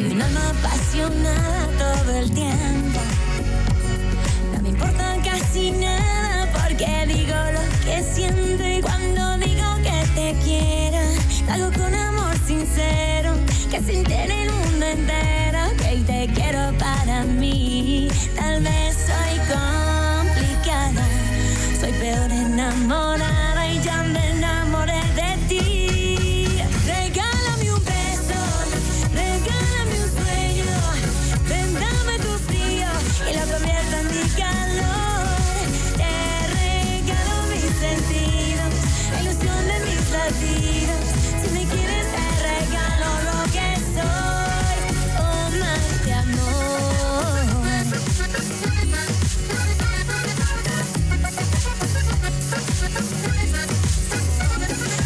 Soy un alma apasionada todo el tiempo. No me importa casi nada porque digo lo que siento. Y cuando digo que te quiero, lo hago con amor sincero, que se entere el mundo entero que te quiero para mí. Tal vez soy complicada, soy peor enamorada y ya me enamoré de ti. Regálame un beso, regálame un sueño, ven, dame tu frío y lo convierto en mi calor. Te regalo mis sentidos, la ilusión de mis latidos. Si me quieres te regalo lo que soy, un mar de amor.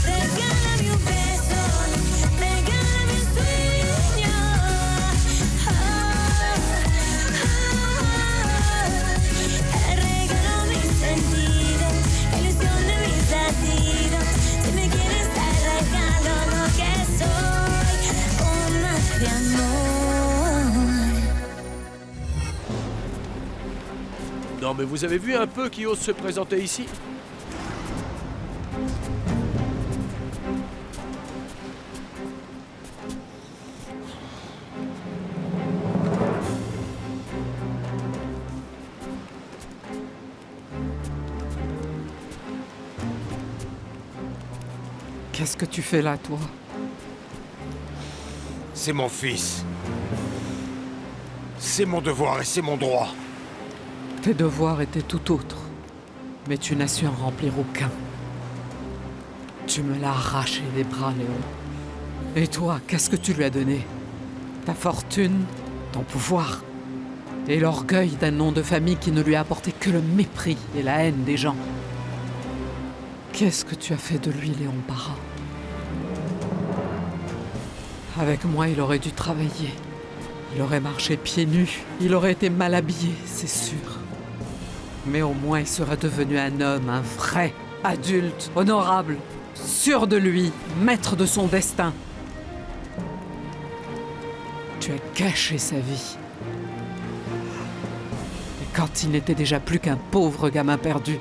Regálame un beso, regálame un sueño. Te regalo mis sentidos, la ilusión de mis latidos. Si me quieres te regalo lo que soy, un mar de amor. Non mais vous avez vu un peu qui ose se présenter ici? Qu'est-ce que tu fais là, toi? C'est mon fils. C'est mon devoir et c'est mon droit. Tes devoirs étaient tout autres, mais tu n'as su en remplir aucun. Tu me l'as arraché des bras, Léon. Et toi, qu'est-ce que tu lui as donné? Ta fortune, ton pouvoir, et l'orgueil d'un nom de famille qui ne lui a apporté que le mépris et la haine des gens. Qu'est-ce que tu as fait de lui, Léon Parra? Avec moi, il aurait dû travailler. Il aurait marché pieds nus. Il aurait été mal habillé, c'est sûr. Mais au moins, il serait devenu un homme, un vrai adulte, honorable, sûr de lui, maître de son destin. Tu as gâché sa vie. Et quand il n'était déjà plus qu'un pauvre gamin perdu,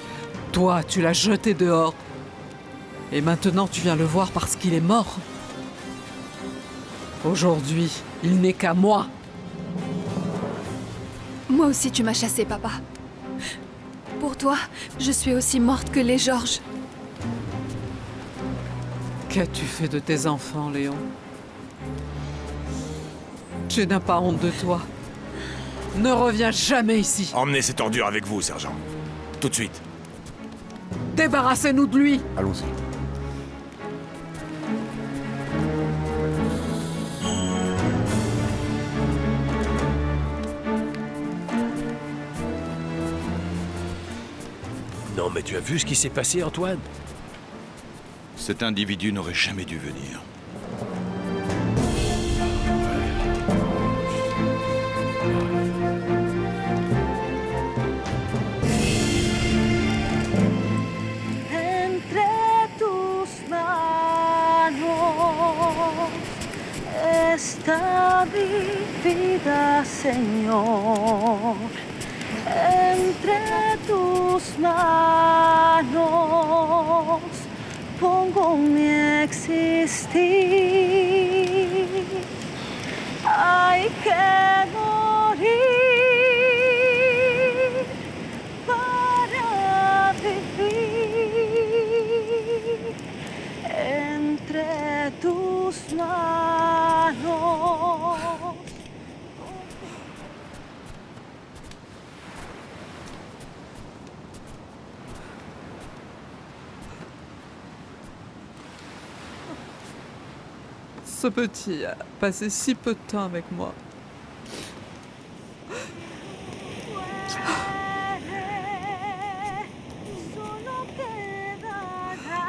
toi, tu l'as jeté dehors. Et maintenant, tu viens le voir parce qu'il est mort. Aujourd'hui, il n'est qu'à moi. Moi aussi tu m'as chassée, papa. Pour toi, je suis aussi morte que les Georges. Qu'as-tu fait de tes enfants, Léon? Tu n'as pas honte de toi? Ne reviens jamais ici. Emmenez cette ordure avec vous, sergent. Tout de suite. Débarrassez-nous de lui. Allons-y. Non mais tu as vu ce qui s'est passé, Antoine? Cet individu n'aurait jamais dû venir. Entre tus manos está mi vida, Señor. Entre tus manos pongo mi existir. Hay que morir para vivir. Entre tus manos. Ce petit a passé si peu de temps avec moi. Solo quedará,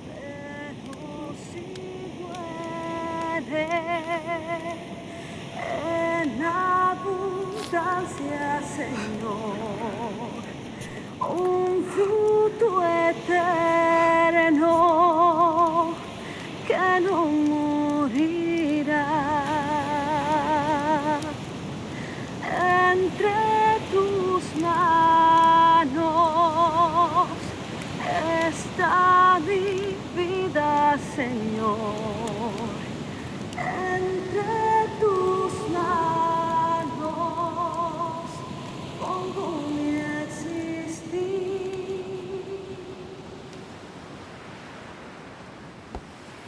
pero si muere en abundancia, Señor, un fruto eterno que no morirá.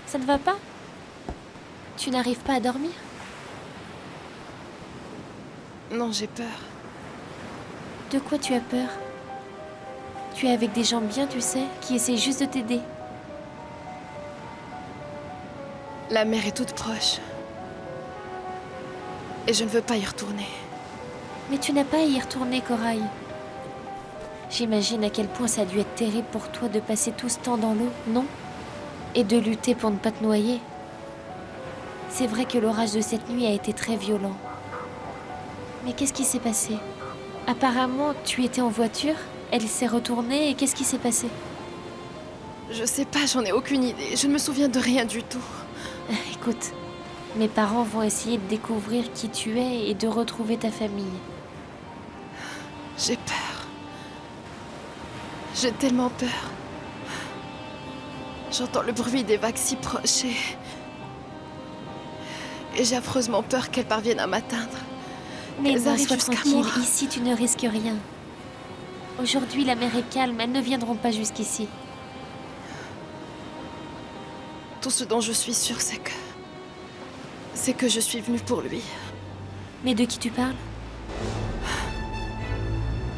Ça ne va pas? Tu n'arrives pas à dormir? Non, j'ai peur. De quoi tu as peur? Tu es avec des gens bien, tu sais, qui essaient juste de t'aider. La mer est toute proche. Et je ne veux pas y retourner. Mais tu n'as pas à y retourner, Corail. J'imagine à quel point ça a dû être terrible pour toi de passer tout ce temps dans l'eau, non? Et de lutter pour ne pas te noyer. C'est vrai que l'orage de cette nuit a été très violent. Mais qu'est-ce qui s'est passé? Apparemment, tu étais en voiture, elle s'est retournée et qu'est-ce qui s'est passé? Je sais pas, j'en ai aucune idée. Je ne me souviens de rien du tout. Écoute, mes parents vont essayer de découvrir qui tu es et de retrouver ta famille. J'ai peur. J'ai tellement peur. J'entends le bruit des vagues si proches et j'ai affreusement peur qu'elles parviennent à m'atteindre. Mais Elles non, arrivent sois jusqu'à tranquille, moi. ici tu ne risques rien. Aujourd'hui la mer est calme, elles ne viendront pas jusqu'ici. Tout ce dont je suis sûre, c'est que je suis venue pour lui. Mais de qui tu parles?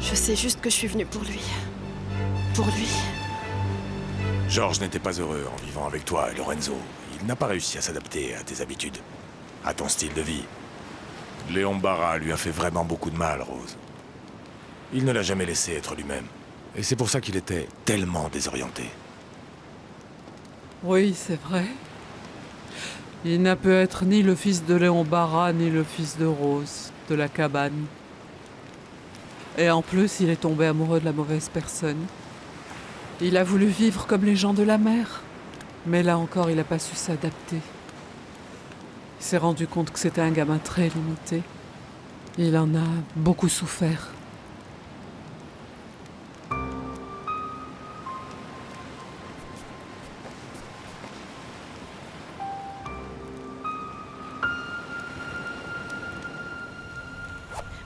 Je sais juste que je suis venue pour lui. Pour lui. Georges n'était pas heureux en vivant avec toi et Lorenzo. Il n'a pas réussi à s'adapter à tes habitudes, à ton style de vie. Léon Barra lui a fait vraiment beaucoup de mal, Rose. Il ne l'a jamais laissé être lui-même. Et c'est pour ça qu'il était tellement désorienté. Oui, c'est vrai. Il n'a pu être ni le fils de Léon Barra, ni le fils de Rose, de la cabane. Et en plus, il est tombé amoureux de la mauvaise personne. Il a voulu vivre comme les gens de la mer. Mais là encore, il n'a pas su s'adapter. Il s'est rendu compte que c'était un gamin très limité. Il en a beaucoup souffert.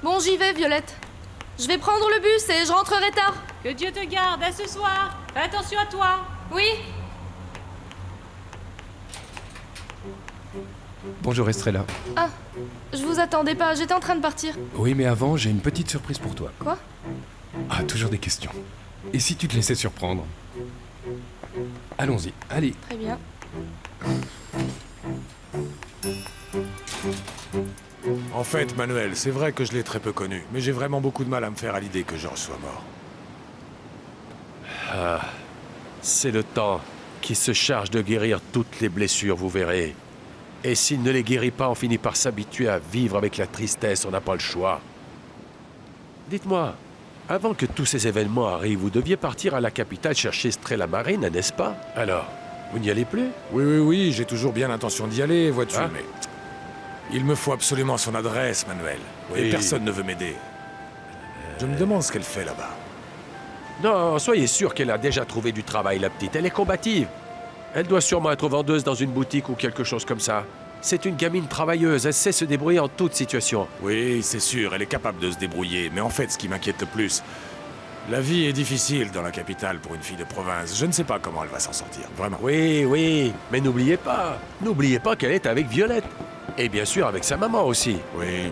Bon, j'y vais, Violette. Je vais prendre le bus et je rentrerai tard. Que Dieu te garde, à ce soir. Fais attention à toi. Oui. Bonjour Estrella. Ah, je vous attendais pas, j'étais en train de partir. Oui, mais avant, j'ai une petite surprise pour toi. Quoi? Ah, toujours des questions. Et si tu te laissais surprendre? Allons-y, allez. Très bien. En fait, Manuel, c'est vrai que je l'ai très peu connu, mais j'ai vraiment beaucoup de mal à me faire à l'idée que Georges soit mort. Ah, c'est le temps qui se charge de guérir toutes les blessures, vous verrez. Et s'il ne les guérit pas, on finit par s'habituer à vivre avec la tristesse, on n'a pas le choix. Dites-moi, avant que tous ces événements arrivent, vous deviez partir à la capitale chercher Strella Marina, n'est-ce pas? Alors, vous n'y allez plus? Oui, j'ai toujours bien l'intention d'y aller, vois-tu, Ah. mais... Il me faut absolument son adresse, Manuel. Oui. Et personne ne veut m'aider. Je me demande ce qu'elle fait là-bas. Non, soyez sûr qu'elle a déjà trouvé du travail, la petite. Elle est combative. Elle doit sûrement être vendeuse dans une boutique ou quelque chose comme ça. C'est une gamine travailleuse, elle sait se débrouiller en toute situation. Oui, c'est sûr, elle est capable de se débrouiller, mais en fait, ce qui m'inquiète le plus... La vie est difficile dans la capitale pour une fille de province. Je ne sais pas comment elle va s'en sortir, vraiment. Oui, mais n'oubliez pas qu'elle est avec Violette. Et bien sûr avec sa maman aussi. Oui.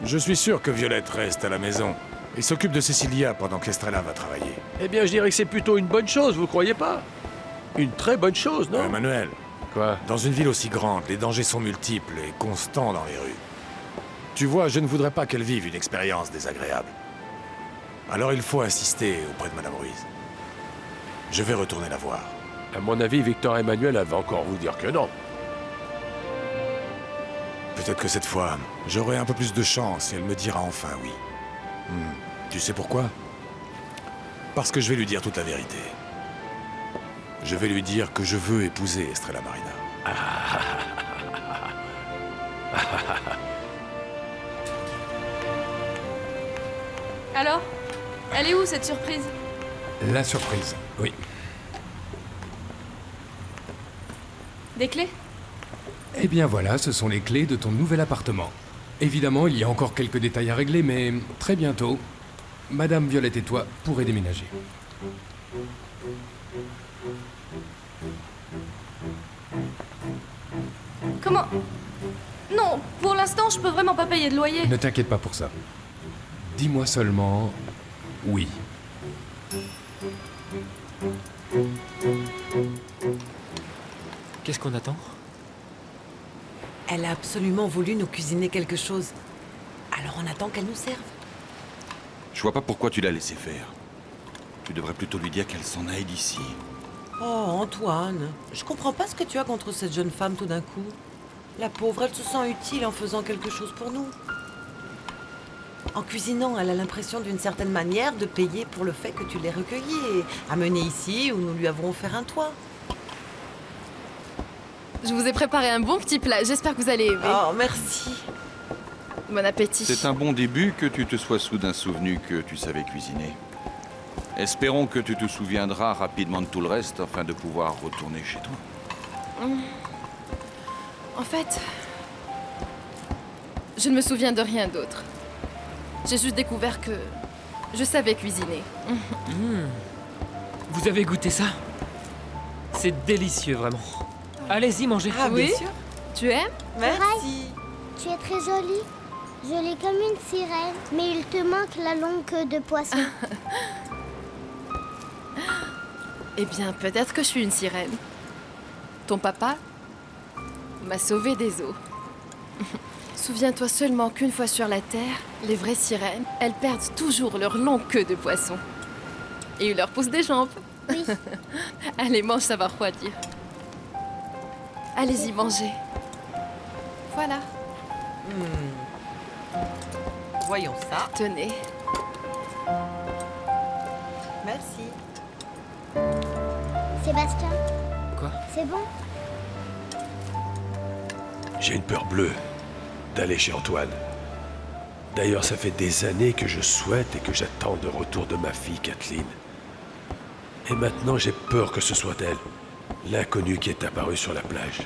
Je suis sûr que Violette reste à la maison et s'occupe de Cecilia pendant qu'Estrella va travailler. Eh bien, je dirais que c'est plutôt une bonne chose, vous croyez pas? Une très bonne chose, non? Manuel, Quoi? dans une ville aussi grande, les dangers sont multiples et constants dans les rues. Tu vois, je ne voudrais pas qu'elle vive une expérience désagréable. Alors il faut insister auprès de Madame Ruiz. Je vais retourner la voir. À mon avis, Victor Emmanuel, elle va encore vous dire que non. Peut-être que cette fois, j'aurai un peu plus de chance et elle me dira enfin oui. Tu sais pourquoi? Parce que je vais lui dire toute la vérité. Je vais lui dire que je veux épouser Estrella Marina. Alors? Elle est où cette surprise? La surprise, oui. Des clés? Eh bien voilà, ce sont les clés de ton nouvel appartement. Évidemment, il y a encore quelques détails à régler, mais très bientôt, Madame Violette et toi pourrez déménager. Comment? Non, pour l'instant, je peux vraiment pas payer de loyer. Ne t'inquiète pas pour ça. Dis-moi seulement... oui. Qu'est-ce qu'on attend? Elle a absolument voulu nous cuisiner quelque chose. Alors on attend qu'elle nous serve. Je vois pas pourquoi tu l'as laissé faire. Tu devrais plutôt lui dire qu'elle s'en aille d'ici. Oh, Antoine, je comprends pas ce que tu as contre cette jeune femme tout d'un coup. La pauvre, elle se sent utile en faisant quelque chose pour nous. En cuisinant, elle a l'impression d'une certaine manière de payer pour le fait que tu l'aies recueillie et amenée ici où nous lui avons offert un toit. Je vous ai préparé un bon petit plat, j'espère que vous allez aimer. Oh, merci. Bon appétit. C'est un bon début que tu te sois soudain souvenu que tu savais cuisiner. Espérons que tu te souviendras rapidement de tout le reste afin de pouvoir retourner chez toi. En fait, je ne me souviens de rien d'autre. J'ai juste découvert que je savais cuisiner. Vous avez goûté ça? C'est délicieux, vraiment. Allez-y, mangez. Ah, Oui. bien sûr. Tu aimes? Merci. Tu es très jolie. Jolie comme une sirène. Mais il te manque la longue queue de poisson. Eh bien, peut-être que je suis une sirène. Ton papa m'a sauvée des eaux. Souviens-toi seulement qu'une fois sur la Terre, les vraies sirènes, elles perdent toujours leur longue queue de poisson. Et il leur pousse des jambes. Oui. Allez, mange, ça va refroidir. Allez-y, mangez. Voilà. Voyons ça. Tenez. Merci. Sébastien. Quoi? C'est bon? J'ai une peur bleue d'aller chez Antoine. D'ailleurs, ça fait des années que je souhaite et que j'attends le retour de ma fille Kathleen. Et maintenant, j'ai peur que ce soit elle, l'inconnue qui est apparue sur la plage.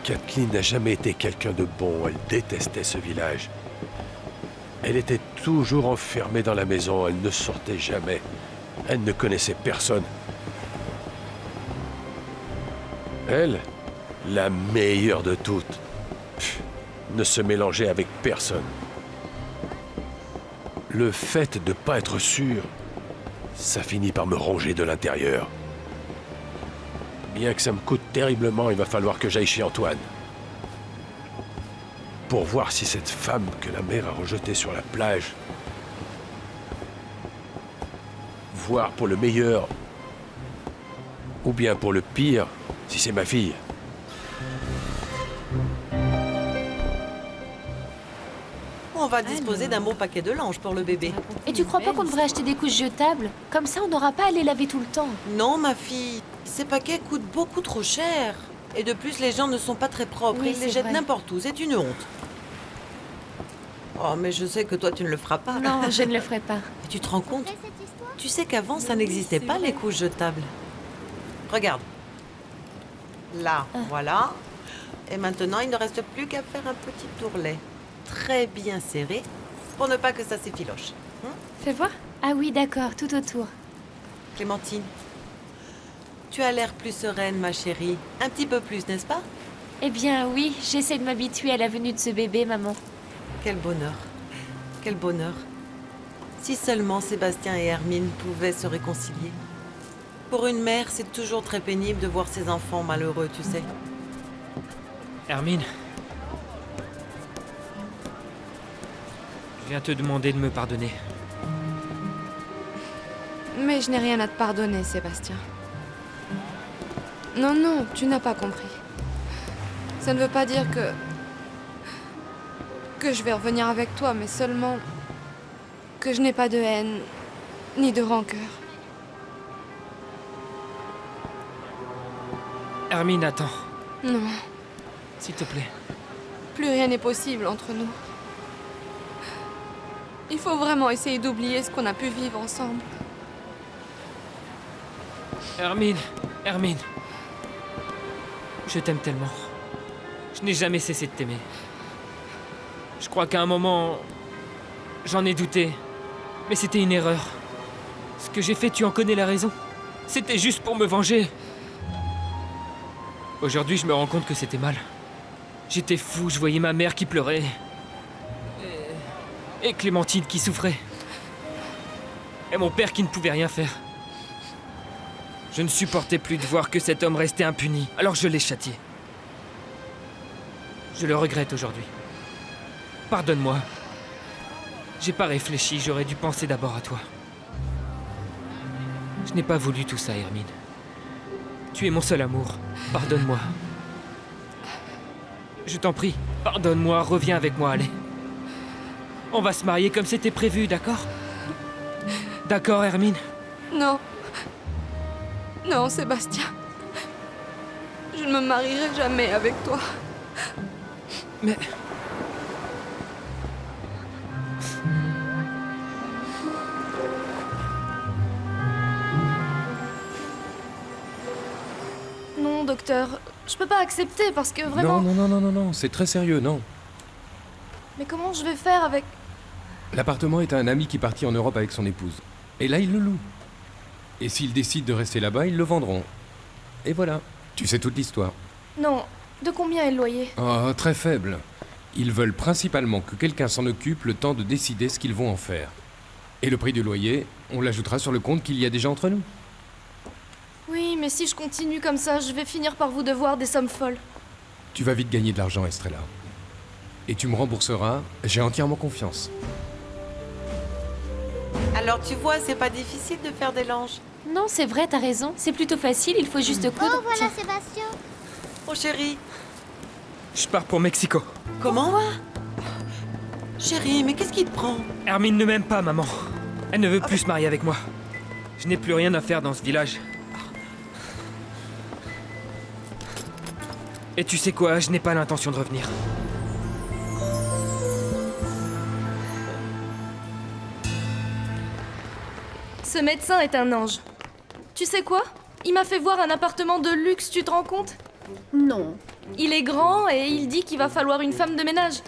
Kathleen n'a jamais été quelqu'un de bon, elle détestait ce village. Elle était toujours enfermée dans la maison, elle ne sortait jamais. Elle ne connaissait personne. Elle, la meilleure de toutes, ne se mélangeait avec personne. Le fait de ne pas être sûr, ça finit par me ronger de l'intérieur. Bien que ça me coûte terriblement, il va falloir que j'aille chez Antoine. Pour voir si cette femme que la mère a rejetée sur la plage, voir pour le meilleur, ou bien pour le pire, si c'est ma fille. On va disposer d'un bon paquet de linge pour le bébé. Et tu crois pas qu'on devrait acheter des couches jetables? Comme ça, on n'aura pas à les laver tout le temps. Non, ma fille. Ces paquets coûtent beaucoup trop cher. Et de plus, les gens ne sont pas très propres. Oui, Ils les c'est jettent vrai. n'importe où. C'est une honte. Oh, mais je sais que toi, tu ne le feras pas. Non, je ne le ferai pas. Et tu te rends compte? Après cette histoire? Tu sais qu'avant, ça n'existait pas, les couches jetables. Regarde. Là, voilà. Et maintenant, il ne reste plus qu'à faire un petit tourlet. Très bien serré, pour ne pas que ça s'effiloche. Fais voir. Ah oui, d'accord, tout autour. Clémentine, tu as l'air plus sereine, ma chérie. Un petit peu plus, n'est-ce pas? Eh bien oui, j'essaie de m'habituer à la venue de ce bébé, maman. Quel bonheur. Quel bonheur. Si seulement Sébastien et Hermine pouvaient se réconcilier. Pour une mère, c'est toujours très pénible de voir ses enfants malheureux, tu sais. Hermine. Je viens te demander de me pardonner. Mais je n'ai rien à te pardonner, Sébastien. Non, non, tu n'as pas compris. Ça ne veut pas dire que je vais revenir avec toi, mais seulement que je n'ai pas de haine ni de rancœur. Hermine, attends. Non, S'il te plaît. plus rien n'est possible entre nous. Il faut vraiment essayer d'oublier ce qu'on a pu vivre ensemble. Hermine, Hermine. Je t'aime tellement. Je n'ai jamais cessé de t'aimer. Je crois qu'à un moment, j'en ai douté. Mais c'était une erreur. Ce que j'ai fait, tu en connais la raison. C'était juste pour me venger. Aujourd'hui, je me rends compte que c'était mal. J'étais fou, je voyais ma mère qui pleurait. Et Clémentine qui souffrait. Et mon père qui ne pouvait rien faire. Je ne supportais plus de voir que cet homme restait impuni, alors je l'ai châtié. Je le regrette aujourd'hui. Pardonne-moi. J'ai pas réfléchi, j'aurais dû penser d'abord à toi. Je n'ai pas voulu tout ça, Hermine. Tu es mon seul amour. Pardonne-moi. Je t'en prie, pardonne-moi, reviens avec moi, allez. On va se marier comme c'était prévu, d'accord? D'accord, Hermine? Non. Non, Sébastien. Je ne me marierai jamais avec toi. Mais... Non, docteur. Je peux pas accepter parce que vraiment... Non, c'est très sérieux, non. Mais comment je vais faire avec... L'appartement est à un ami qui partit en Europe avec son épouse. Et là, il le loue. Et s'ils décident de rester là-bas, ils le vendront. Et voilà, tu sais toute l'histoire. Non. De combien est le loyer? Oh, très faible. Ils veulent principalement que quelqu'un s'en occupe le temps de décider ce qu'ils vont en faire. Et le prix du loyer, on l'ajoutera sur le compte qu'il y a déjà entre nous. Oui, mais si je continue comme ça, je vais finir par vous devoir des sommes folles. Tu vas vite gagner de l'argent, Estrella. Et tu me rembourseras, j'ai entièrement confiance. Alors tu vois, c'est pas difficile de faire des langes. Non, c'est vrai, t'as raison. C'est plutôt facile, il faut juste coudre. Oh, voilà Tiens. Sébastien. Oh chérie. Je pars pour Mexico. Comment? Chérie, mais qu'est-ce qui te prend? Hermine ne m'aime pas, maman. Elle ne veut plus se marier avec moi. Je n'ai plus rien à faire dans ce village. Et tu sais quoi, je n'ai pas l'intention de revenir. Ce médecin est un ange. Tu sais quoi? Il m'a fait voir un appartement de luxe, tu te rends compte? Non. Il est grand et il dit qu'il va falloir une femme de ménage.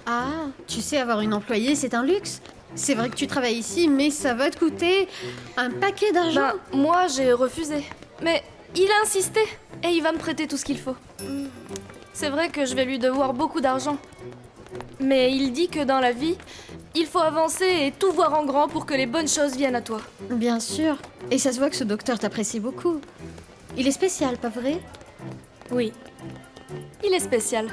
Ah, tu sais, avoir une employée, c'est un luxe. C'est vrai que tu travailles ici, mais ça va te coûter un paquet d'argent. Ben, moi, j'ai refusé. Mais il a insisté et il va me prêter tout ce qu'il faut. C'est vrai que je vais lui devoir beaucoup d'argent. Mais il dit que dans la vie, il faut avancer et tout voir en grand pour que les bonnes choses viennent à toi. Bien sûr. Et ça se voit que ce docteur t'apprécie beaucoup. Il est spécial, pas vrai? Oui. Il est spécial.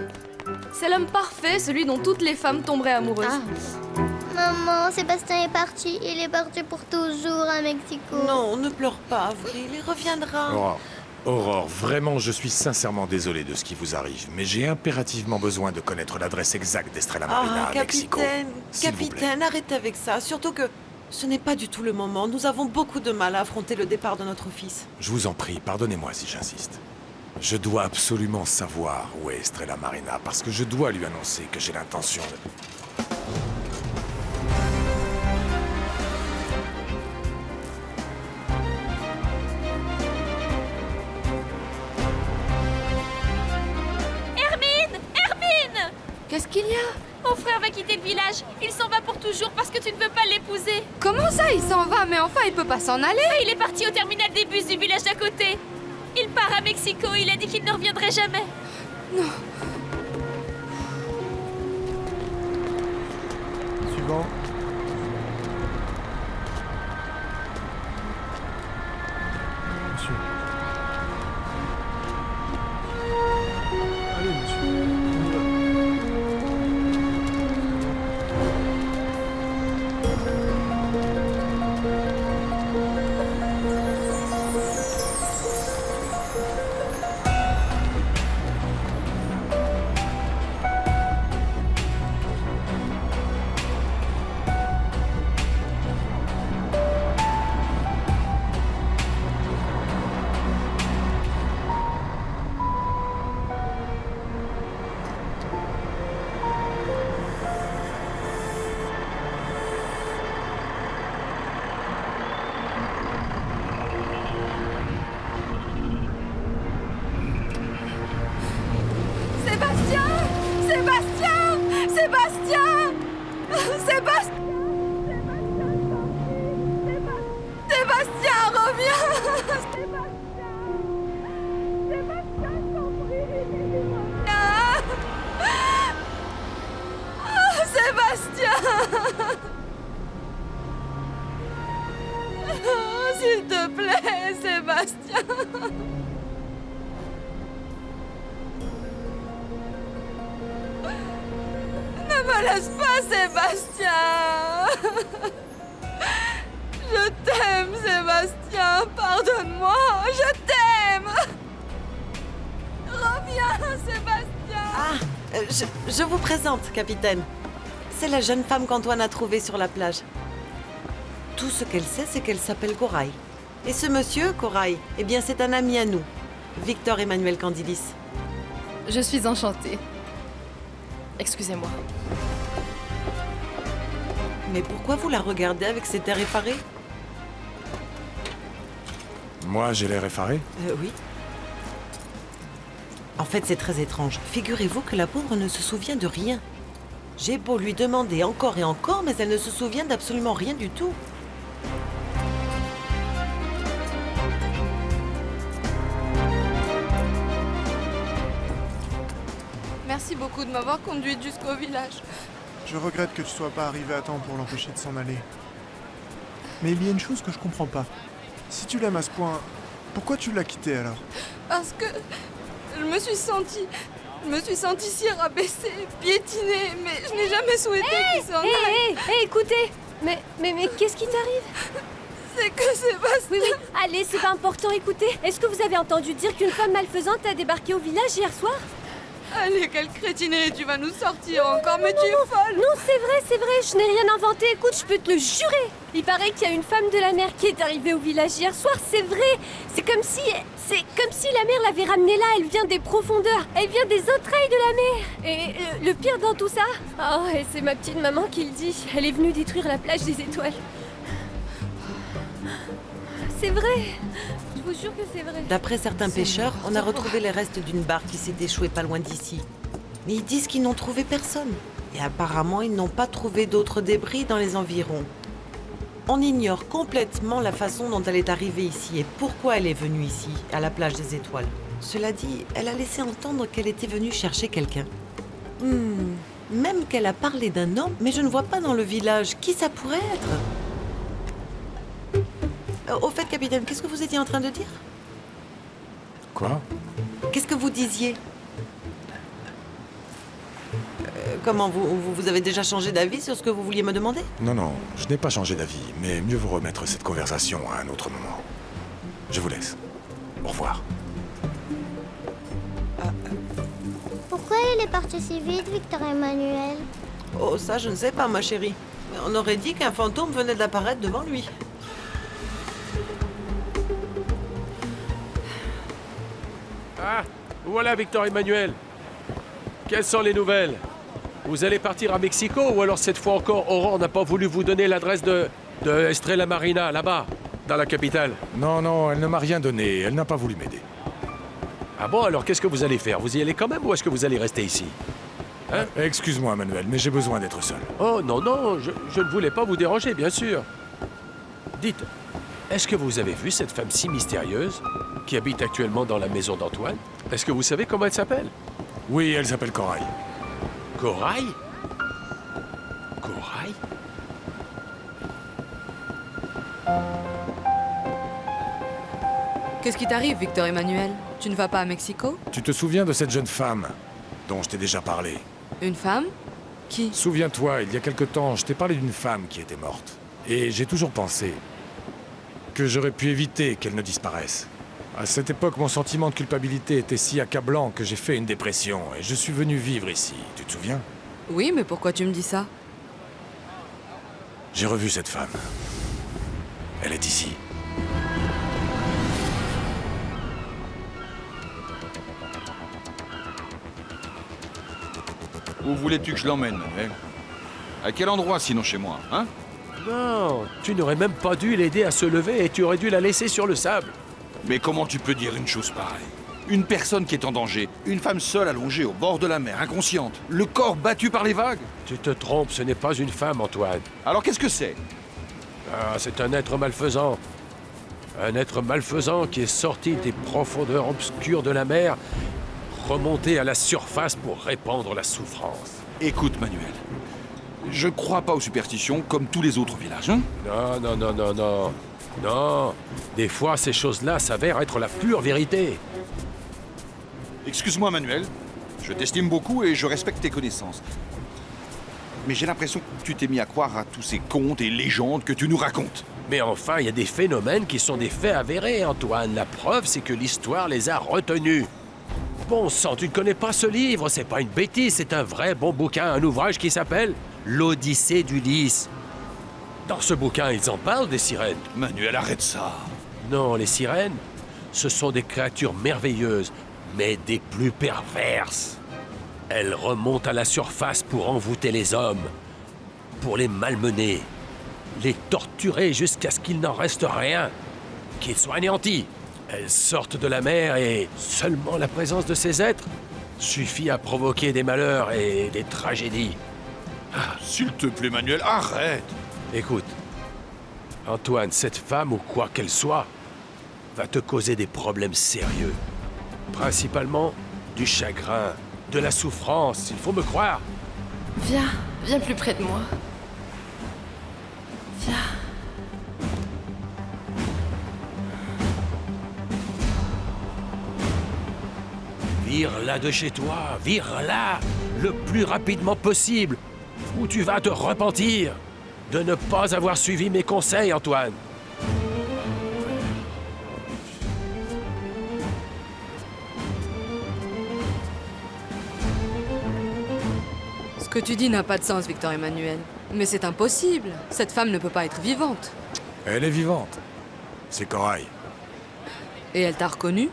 C'est l'homme parfait, celui dont toutes les femmes tomberaient amoureuses. Ah. Maman, Sébastien est parti. Il est parti pour toujours à Mexico. Non, ne pleure pas, Avril. Il reviendra. Aurore, vraiment, je suis sincèrement désolé de ce qui vous arrive, mais j'ai impérativement besoin de connaître l'adresse exacte d'Estrella Marina à Mexico. Capitaine, arrêtez avec ça. Surtout que ce n'est pas du tout le moment. Nous avons beaucoup de mal à affronter le départ de notre fils. Je vous en prie, pardonnez-moi si j'insiste. Je dois absolument savoir où est Estrella Marina, parce que je dois lui annoncer que j'ai l'intention de... Qu'est-ce qu'il y a? Mon frère va quitter le village. Il s'en va pour toujours parce que tu ne veux pas l'épouser. Comment ça, il s'en va? Mais enfin, il peut pas s'en aller. Il est parti au terminal des bus du village d'à côté. Il part à Mexico. Il a dit qu'il ne reviendrait jamais. Non. Suivant. Monsieur. Allez, monsieur. Sébastien, reviens! plaît, Sébastien. Ne me laisse pas, Sébastien. Je t'aime, Sébastien. Pardonne-moi. Je t'aime. Reviens, Sébastien. Ah, je vous présente, capitaine. C'est la jeune femme qu'Antoine a trouvée sur la plage. Tout ce qu'elle sait, c'est qu'elle s'appelle Corail. Et ce monsieur, Corail, eh bien c'est un ami à nous, Victor Emmanuel Candilis. Je suis enchantée. Excusez-moi. Mais pourquoi vous la regardez avec cet air effaré? Moi, j'ai l'air effaré? Oui. En fait, c'est très étrange. Figurez-vous que la pauvre ne se souvient de rien. J'ai beau lui demander encore et encore, mais elle ne se souvient d'absolument rien du tout. Merci beaucoup de m'avoir conduite jusqu'au village. Je regrette que tu sois pas arrivé à temps pour l'empêcher de s'en aller. Mais il y a une chose que je comprends pas. Si tu l'aimes à ce point, pourquoi tu l'as quitté alors? Parce que je me suis sentie si rabaissée, piétinée, mais je n'ai jamais souhaité qu'il s'en aille. Écoutez. Mais qu'est-ce qui t'arrive? C'est que Sébastien... Oui, allez, c'est pas important, écoutez. Est-ce que vous avez entendu dire qu'une femme malfaisante a débarqué au village hier soir? Allez, quelle crétinée, tu vas nous sortir encore, mais tu es folle. Non, c'est vrai, je n'ai rien inventé. Écoute, je peux te le jurer. Il paraît qu'il y a une femme de la mer qui est arrivée au village hier soir, c'est vrai. C'est comme si la mer l'avait ramenée là. Elle vient des profondeurs, elle vient des entrailles de la mer. Et le pire dans tout ça, oh, et c'est ma petite maman qui le dit. Elle est venue détruire la plage des étoiles. C'est vrai. Je vous jure que c'est vrai. D'après certains pêcheurs, on a retrouvé les restes d'une barque qui s'est échouée pas loin d'ici. Mais ils disent qu'ils n'ont trouvé personne. Et apparemment, ils n'ont pas trouvé d'autres débris dans les environs. On ignore complètement la façon dont elle est arrivée ici et pourquoi elle est venue ici, à la plage des étoiles. Cela dit, elle a laissé entendre qu'elle était venue chercher quelqu'un. Même qu'elle a parlé d'un homme, mais je ne vois pas dans le village qui ça pourrait être. Au fait, capitaine, qu'est-ce que vous étiez en train de dire? Quoi? Qu'est-ce que vous disiez? Comment, vous avez déjà changé d'avis sur ce que vous vouliez me demander? Non, je n'ai pas changé d'avis, mais mieux vaut remettre cette conversation à un autre moment. Je vous laisse. Au revoir. Pourquoi il est parti si vite, Victor Emmanuel? Oh, ça, je ne sais pas, ma chérie. Mais on aurait dit qu'un fantôme venait d'apparaître devant lui. Ah, voilà Victor Emmanuel. Quelles sont les nouvelles? Vous allez partir à Mexico ou alors cette fois encore Aurore n'a pas voulu vous donner l'adresse de Estrella Marina, là-bas, dans la capitale? Non, elle ne m'a rien donné. Elle n'a pas voulu m'aider. Ah bon, alors qu'est-ce que vous allez faire? Vous y allez quand même ou est-ce que vous allez rester ici? Hein? Excuse-moi, Manuel, mais j'ai besoin d'être seul. Oh non, je ne voulais pas vous déranger, bien sûr. Dites, est-ce que vous avez vu cette femme si mystérieuse qui habite actuellement dans la maison d'Antoine? Est-ce que vous savez comment elle s'appelle? Oui, elle s'appelle Corail. Corail? Corail? Qu'est-ce qui t'arrive, Victor Emmanuel? Tu ne vas pas à Mexico? Tu te souviens de cette jeune femme dont je t'ai déjà parlé? Une femme? Qui? Souviens-toi, il y a quelque temps, je t'ai parlé d'une femme qui était morte. Et j'ai toujours pensé que j'aurais pu éviter qu'elle ne disparaisse. À cette époque, mon sentiment de culpabilité était si accablant que j'ai fait une dépression et je suis venu vivre ici. Tu te souviens? Oui, mais pourquoi tu me dis ça? J'ai revu cette femme. Elle est ici. Où voulais-tu que je l'emmène, Manuel? À quel endroit sinon chez moi, hein? Non, tu n'aurais même pas dû l'aider à se lever et tu aurais dû la laisser sur le sable. Mais comment tu peux dire une chose pareille? Une personne qui est en danger, une femme seule allongée au bord de la mer, inconsciente, le corps battu par les vagues? Tu te trompes, ce n'est pas une femme, Antoine. Alors qu'est-ce que c'est? Ah, c'est un être malfaisant. Un être malfaisant qui est sorti des profondeurs obscures de la mer, remonté à la surface pour répandre la souffrance. Écoute, Manuel, je crois pas aux superstitions comme tous les autres villages, hein? Non. Non, des fois, ces choses-là s'avèrent être la pure vérité. Excuse-moi, Manuel. Je t'estime beaucoup et je respecte tes connaissances. Mais j'ai l'impression que tu t'es mis à croire à tous ces contes et légendes que tu nous racontes. Mais enfin, il y a des phénomènes qui sont des faits avérés, Antoine. La preuve, c'est que l'histoire les a retenus. Bon sang, tu ne connais pas ce livre, c'est pas une bêtise, c'est un vrai bon bouquin, un ouvrage qui s'appelle L'Odyssée d'Ulysse. Dans ce bouquin, ils en parlent des sirènes. Manuel, arrête ça. Non, les sirènes, ce sont des créatures merveilleuses, mais des plus perverses. Elles remontent à la surface pour envoûter les hommes, pour les malmener, les torturer jusqu'à ce qu'il n'en reste rien, qu'ils soient anéantis. Elles sortent de la mer et seulement la présence de ces êtres suffit à provoquer des malheurs et des tragédies. S'il te plaît, Manuel, arrête. Écoute, Antoine, cette femme, ou quoi qu'elle soit, va te causer des problèmes sérieux. Principalement du chagrin, de la souffrance, il faut me croire. Viens plus près de moi. Viens. Vire-la de chez toi, vire-la le plus rapidement possible, ou tu vas te repentir de ne pas avoir suivi mes conseils, Antoine. Ce que tu dis n'a pas de sens, Victor Emmanuel. Mais c'est impossible. Cette femme ne peut pas être vivante. Elle est vivante. C'est Corail. Et elle t'a reconnu?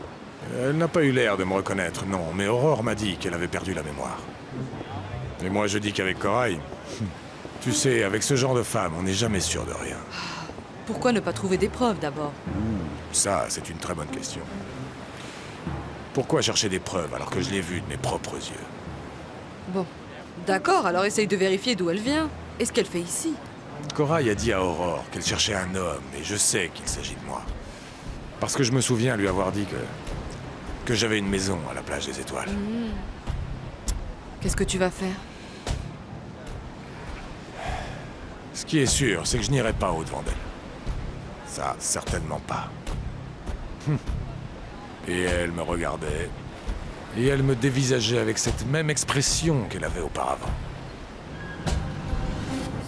Elle n'a pas eu l'air de me reconnaître, non, mais Aurore m'a dit qu'elle avait perdu la mémoire. Et moi, je dis qu'avec Corail, tu sais, avec ce genre de femme, on n'est jamais sûr de rien. Pourquoi ne pas trouver des preuves d'abord? Ça, c'est une très bonne question. Pourquoi chercher des preuves alors que je l'ai vue de mes propres yeux? Bon, d'accord, alors essaye de vérifier d'où elle vient. Et ce qu'elle fait ici. Corail a dit à Aurore qu'elle cherchait un homme, et je sais qu'il s'agit de moi. Parce que je me souviens lui avoir dit que j'avais une maison à la plage des Étoiles. Qu'est-ce que tu vas faire? Ce qui est sûr, c'est que je n'irai pas au-devant d'elle. Ça, certainement pas. Et elle me regardait, et elle me dévisageait avec cette même expression qu'elle avait auparavant.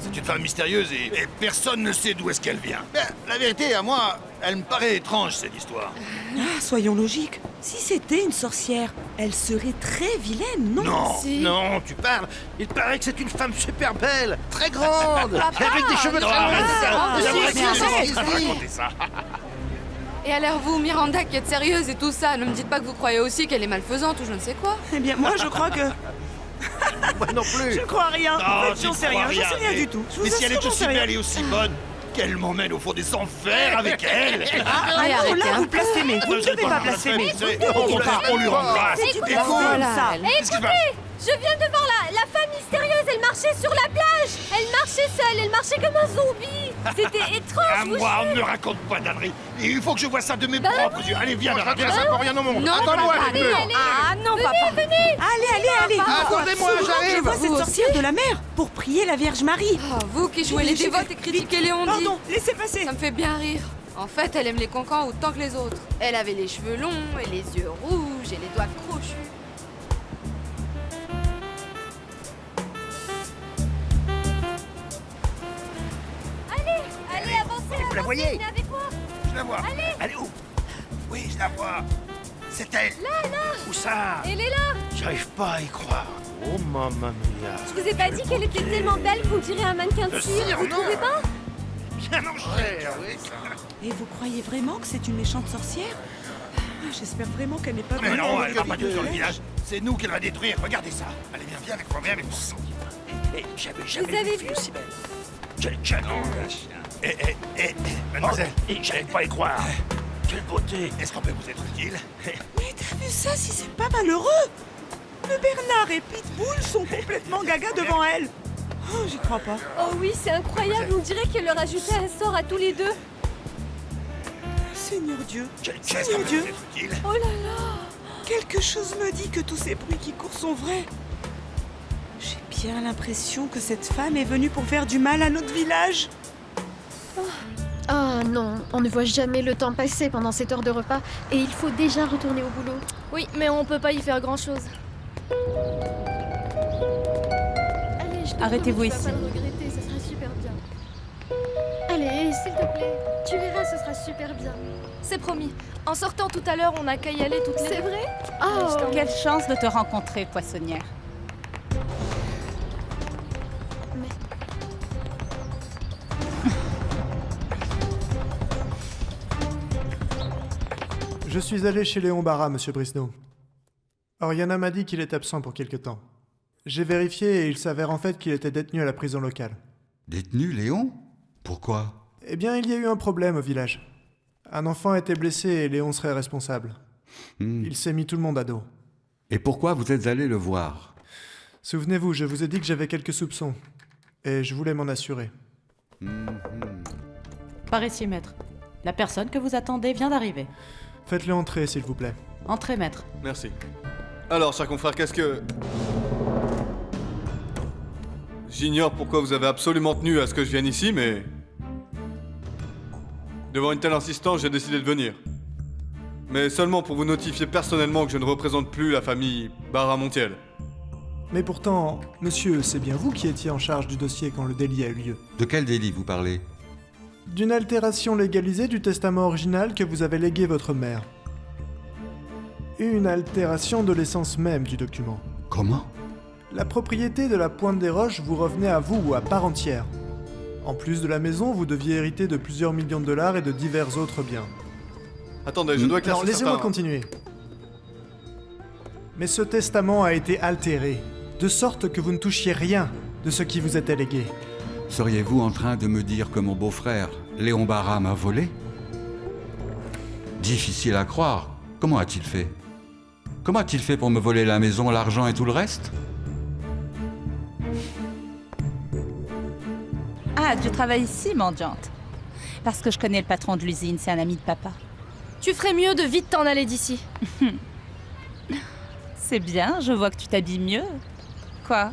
C'est une femme mystérieuse et personne ne sait d'où est-ce qu'elle vient. Ben, la vérité, à moi, elle me paraît étrange, cette histoire. Ah, soyons logiques. Si c'était une sorcière, elle serait très vilaine, non? Non, Si. non, tu parles. Il paraît que c'est une femme super belle, très grande, avec des cheveux très longs. Et alors vous, Miranda, qui êtes sérieuse et tout ça, ne me dites pas que vous croyez aussi qu'elle est malfaisante ou je ne sais quoi. Eh bien, moi, je crois que... Moi non plus. Je crois rien. Non, En fait, j'en sais rien. crois Je sais rien du tout. Je vous Mais si elle est assure, j'en aussi sais rien. belle et aussi bonne, qu'elle m'emmène au fond des enfers avec elle. Ah non, là, vous blasphémez. Vous ne devez pas blasphémer. On lui rend grâce. Écoutez, ça. Écoutez, je viens de voir la femme mystérieuse, elle marchait sur la plage. Elle marchait seule, elle marchait comme un zombie. C'était étrange, À je vous moi, jure. ne raconte pas d'âneries. Il faut que je vois ça de mes Bah propres yeux. Allez, viens, ne raconte ça pour rien au monde. Non, Attends-moi, papa, les deux. allez. Ah non, Venez, papa. venez. Allez. Attendez-moi, Faut vraiment que j'arrive. je vois cette Vous sorcière de la mer pour prier la Vierge Marie. Ah, vous qui jouez les dévotes et critiquez Léondi. Pardon, laissez passer. Ça me fait bien rire. En fait, elle aime les cancans autant que les autres. Elle avait les cheveux longs et les yeux rouges et les doigts crochus. Allez, avancez, Vous la voyez? venez avec moi. Je la vois. Allez. Elle est où? Oui, je la vois. C'est elle. Là. Où ça? Elle est là. J'arrive pas à y croire. Oh, mamma mia. Je vous ai pas dit qu'elle était tellement belle qu'on dirait un mannequin de cire, vous trouvez pas? Bien en chair, oui. Et vous croyez vraiment que c'est une méchante sorcière? Ah, j'espère vraiment qu'elle n'est pas... Mais vraiment non, elle va pas de dans le neige. village. C'est nous qui va détruire. Regardez ça. Allez, viens avec moi, viens avec moi. J'avais Vous jamais avez vu vu? aussi belle. Quel canon. Mademoiselle. J'arrive pas à y croire. Quelle beauté. Est-ce qu'on peut vous être utile? Mais t'as vu ça, si c'est pas malheureux? Le Bernard et Pitbull sont complètement gaga devant elle. Oh, j'y crois pas. Oh oui, c'est incroyable, on dirait qu'elle leur ajoutait un sort à tous les deux. Seigneur Dieu. Qu'est-ce qu'on Seigneur peut Dieu. vous être utile? Oh là là. Quelque chose me dit que tous ces bruits qui courent sont vrais. J'ai bien l'impression que cette femme est venue pour faire du mal à notre village. Ah non, on ne voit jamais le temps passer pendant cette heure de repas et il faut déjà retourner au boulot. Oui, mais on peut pas y faire grand-chose. Allez, je te Arrêtez-vous promets, tu vas ici. pas le regretter, ça sera super bien. Allez, s'il te plaît, tu verras, ce sera super bien. C'est promis. En sortant tout à l'heure, on a qu'à y aller toutes les deux. C'est vrai? Oh, Quelle chance de te rencontrer, poissonnière. Je suis allé chez Léon Barra, monsieur Brisneau. Oriana m'a dit qu'il est absent pour quelque temps. J'ai vérifié et il s'avère en fait qu'il était détenu à la prison locale. Détenu, Léon? Pourquoi? Eh bien, il y a eu un problème au village. Un enfant a été blessé et Léon serait responsable. Il s'est mis tout le monde à dos. Et pourquoi vous êtes allé le voir? Souvenez-vous, je vous ai dit que j'avais quelques soupçons. Et je voulais m'en assurer. Par ici, maître. La personne que vous attendez vient d'arriver. Faites-le entrer, s'il vous plaît. Entrez, maître. Merci. Alors, cher confrère, qu'est-ce que... J'ignore pourquoi vous avez absolument tenu à ce que je vienne ici, mais... Devant une telle insistance, j'ai décidé de venir. Mais seulement pour vous notifier personnellement que je ne représente plus la famille Barra-Montiel. Mais pourtant, monsieur, c'est bien vous qui étiez en charge du dossier quand le délit a eu lieu. De quel délit vous parlez? D'une altération légalisée du testament original que vous avez légué votre mère. Une altération de l'essence même du document. Comment? La propriété de la Pointe des Roches vous revenait à vous à part entière. En plus de la maison, vous deviez hériter de plusieurs millions de dollars et de divers autres biens. Attendez, je dois classer Non, laissez-moi certains- continuer. Mais ce testament a été altéré, de sorte que vous ne touchiez rien de ce qui vous était légué. Seriez-vous en train de me dire que mon beau-frère, Léon Barra, m'a volé? Difficile à croire. Comment a-t-il fait? Comment a-t-il fait pour me voler la maison, l'argent et tout le reste? Ah, tu travailles ici, mendiante. Parce que je connais le patron de l'usine, c'est un ami de papa. Tu ferais mieux de vite t'en aller d'ici. C'est bien, je vois que tu t'habilles mieux. Quoi?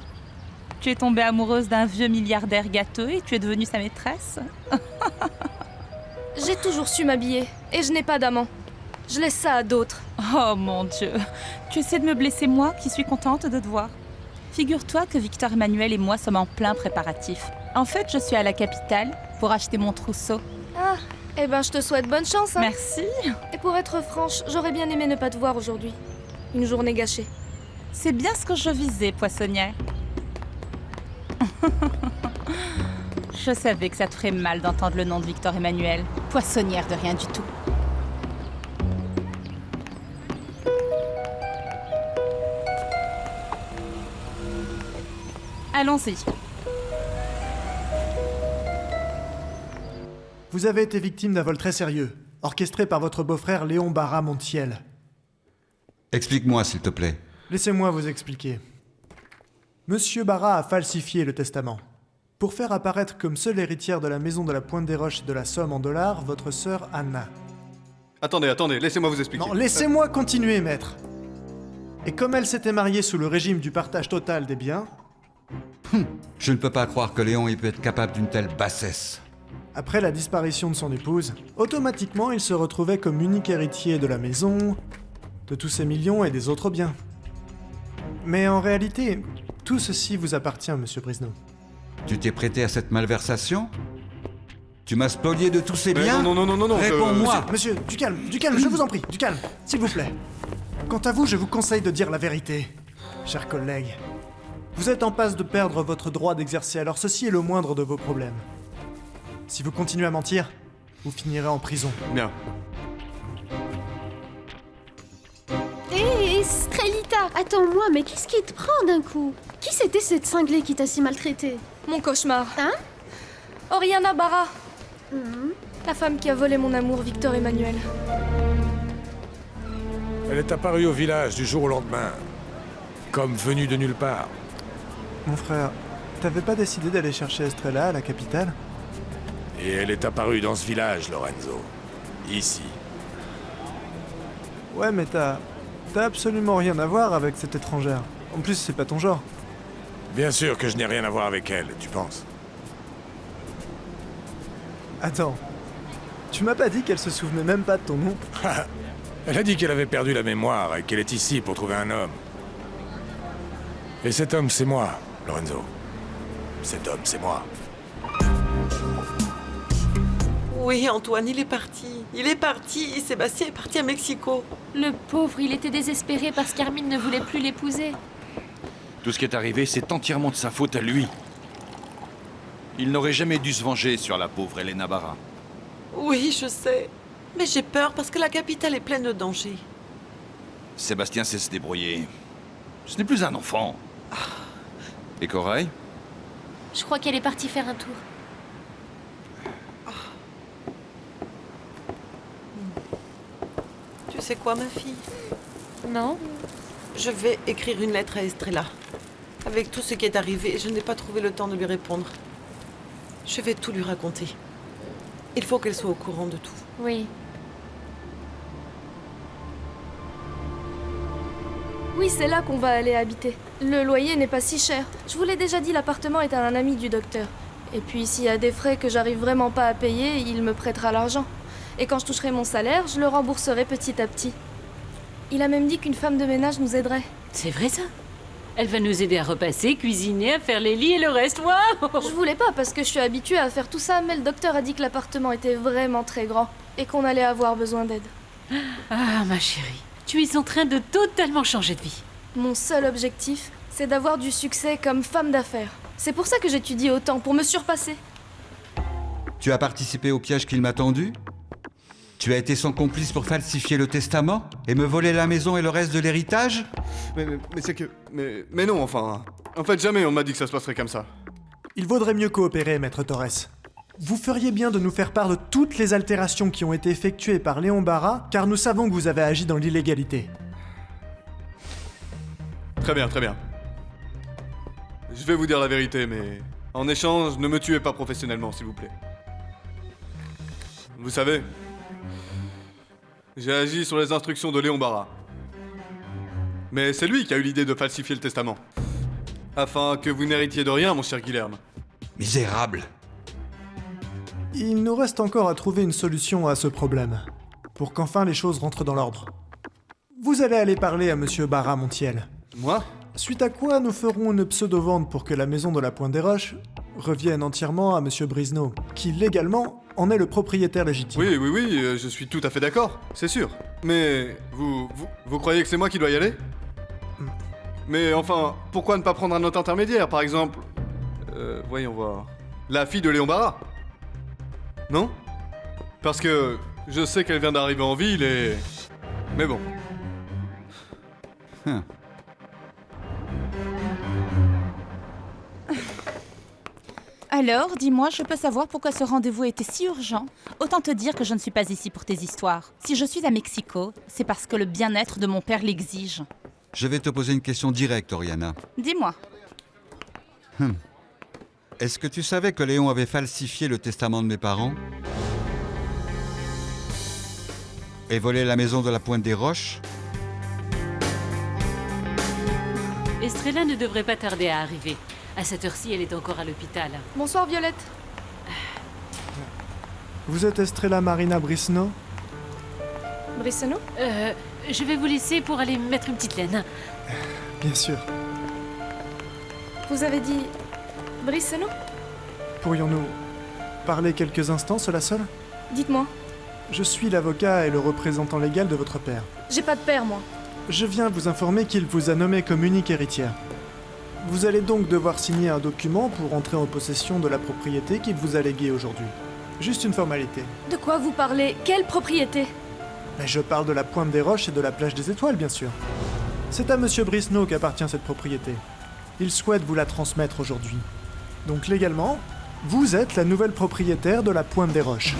Tu es tombée amoureuse d'un vieux milliardaire gâteux et tu es devenue sa maîtresse? J'ai toujours su m'habiller, et je n'ai pas d'amant. Je laisse ça à d'autres. Oh mon Dieu, tu essaies de me blesser moi qui suis contente de te voir. Figure-toi que Victor Emmanuel et moi sommes en plein préparatif. En fait, je suis à la capitale pour acheter mon trousseau. Ah, eh ben je te souhaite bonne chance. Hein. Merci. Et pour être franche, j'aurais bien aimé ne pas te voir aujourd'hui. Une journée gâchée. C'est bien ce que je visais, poissonnière. Je savais que ça te ferait mal d'entendre le nom de Victor Emmanuel. Poissonnière de rien du tout. Allons-y. Vous avez été victime d'un vol très sérieux, orchestré par votre beau-frère Léon Barra-Montiel. Explique-moi, s'il te plaît. Laissez-moi vous expliquer. Monsieur Barra a falsifié le testament. Pour faire apparaître comme seule héritière de la maison de la Pointe des Roches et de la somme en dollars, votre sœur Anna. Attendez, laissez-moi vous expliquer. Non, laissez-moi continuer, maître. Et comme elle s'était mariée sous le régime du partage total des biens... Je ne peux pas croire que Léon ait pu être capable d'une telle bassesse. Après la disparition de son épouse, automatiquement il se retrouvait comme unique héritier de la maison, de tous ses millions et des autres biens. Mais en réalité, tout ceci vous appartient, monsieur Brisneau. Tu t'es prêté à cette malversation? Tu m'as spolié de tous ces Mais biens? non, Réponds-moi! Monsieur, du calme, je vous en prie, du calme, s'il vous plaît. Quant à vous, je vous conseille de dire la vérité, chers collègues. Vous êtes en passe de perdre votre droit d'exercer, alors ceci est le moindre de vos problèmes. Si vous continuez à mentir, vous finirez en prison. Bien. Hé, Strelita, attends-moi, mais qu'est-ce qui te prend d'un coup? Qui c'était cette cinglée qui t'a si maltraité? Mon cauchemar. Hein? Oriana Barra. La femme qui a volé mon amour, Victor Emmanuel. Elle est apparue au village du jour au lendemain, comme venue de nulle part. Mon frère, t'avais pas décidé d'aller chercher Estrella à la capitale? Et elle est apparue dans ce village, Lorenzo. Ici. Ouais, mais t'as absolument rien à voir avec cette étrangère. En plus, c'est pas ton genre. Bien sûr que je n'ai rien à voir avec elle, tu penses? Attends, Tu m'as pas dit qu'elle se souvenait même pas de ton nom? Elle a dit qu'elle avait perdu la mémoire et qu'elle est ici pour trouver un homme. Et cet homme, c'est moi, Lorenzo. Cet homme, c'est moi. Oui, Antoine, il est parti. Il est parti. Sébastien est parti à Mexico. Le pauvre, il était désespéré parce qu'Hermine ne voulait plus l'épouser. Tout ce qui est arrivé, c'est entièrement de sa faute à lui. Il n'aurait jamais dû se venger sur la pauvre Elena Barra. Oui, je sais. Mais j'ai peur parce que la capitale est pleine de dangers. Sébastien sait se débrouiller. Ce n'est plus un enfant. Et Corail? Je crois qu'elle est partie faire un tour. Tu sais quoi, ma fille? Non? Je vais écrire une lettre à Estrella. Avec tout ce qui est arrivé, je n'ai pas trouvé le temps de lui répondre. Je vais tout lui raconter. Il faut qu'elle soit au courant de tout. Oui. Oui, c'est là qu'on va aller habiter. Le loyer n'est pas si cher. Je vous l'ai déjà dit, l'appartement est à un ami du docteur. Et puis, s'il y a des frais que j'arrive vraiment pas à payer, il me prêtera l'argent. Et quand je toucherai mon salaire, je le rembourserai petit à petit. Il a même dit qu'une femme de ménage nous aiderait. C'est vrai ça? Elle va nous aider à repasser, cuisiner, à faire les lits et le reste, waouh! Je voulais pas parce que je suis habituée à faire tout ça, mais le docteur a dit que l'appartement était vraiment très grand et qu'on allait avoir besoin d'aide. Ah, ma chérie, tu es en train de totalement changer de vie. Mon seul objectif, c'est d'avoir du succès comme femme d'affaires. C'est pour ça que j'étudie autant, pour me surpasser. Tu as participé au piège qu'il m'a tendu? Tu as été son complice pour falsifier le testament et me voler la maison et le reste de l'héritage? Mais c'est que... Mais non, enfin... En fait, jamais on m'a dit que ça se passerait comme ça. Il vaudrait mieux coopérer, maître Torres. Vous feriez bien de nous faire part de toutes les altérations qui ont été effectuées par Léon Barra, car nous savons que vous avez agi dans l'illégalité. Très bien, très bien. Je vais vous dire la vérité, mais... En échange, ne me tuez pas professionnellement, s'il vous plaît. Vous savez... J'ai agi sur les instructions de Léon Barra. Mais c'est lui qui a eu l'idée de falsifier le testament. Afin que vous n'héritiez de rien, mon cher Guilherme. Misérable. Il nous reste encore à trouver une solution à ce problème, pour qu'enfin les choses rentrent dans l'ordre. Vous allez aller parler à monsieur Barra Montiel. Moi? Suite à quoi nous ferons une pseudo-vente pour que la maison de la Pointe des Roches revienne entièrement à monsieur Brisneau, qui légalement en est le propriétaire légitime. Oui, je suis tout à fait d'accord, c'est sûr. Mais vous croyez que c'est moi qui dois y aller? Mais enfin, pourquoi ne pas prendre un autre intermédiaire, par exemple... voyons voir... La fille de Léon Barra? Non? Parce que je sais qu'elle vient d'arriver en ville et... Mais bon. Alors, dis-moi, je peux savoir pourquoi ce rendez-vous était si urgent? Autant te dire que je ne suis pas ici pour tes histoires. Si je suis à Mexico, c'est parce que le bien-être de mon père l'exige. Je vais te poser une question directe, Oriana. Dis-moi. Est-ce que tu savais que Léon avait falsifié le testament de mes parents? Et volé la maison de la Pointe des Roches? Estrella ne devrait pas tarder à arriver. À cette heure-ci, elle est encore à l'hôpital. Bonsoir, Violette. Vous êtes Estrella Marina Brisneau? Brisneau? Je vais vous laisser pour aller mettre une petite laine. Bien sûr. Vous avez dit... Brisneau? Pourrions-nous parler quelques instants, cela seul? Dites-moi. Je suis l'avocat et le représentant légal de votre père. J'ai pas de père, moi. Je viens vous informer qu'il vous a nommé comme unique héritière. Vous allez donc devoir signer un document pour entrer en possession de la propriété qu'il vous a léguée aujourd'hui. Juste une formalité. De quoi vous parlez? Quelle propriété? Mais je parle de la Pointe des Roches et de la plage des Étoiles, bien sûr. C'est à monsieur Brisneau qu'appartient cette propriété. Il souhaite vous la transmettre aujourd'hui. Donc légalement, vous êtes la nouvelle propriétaire de la Pointe des Roches.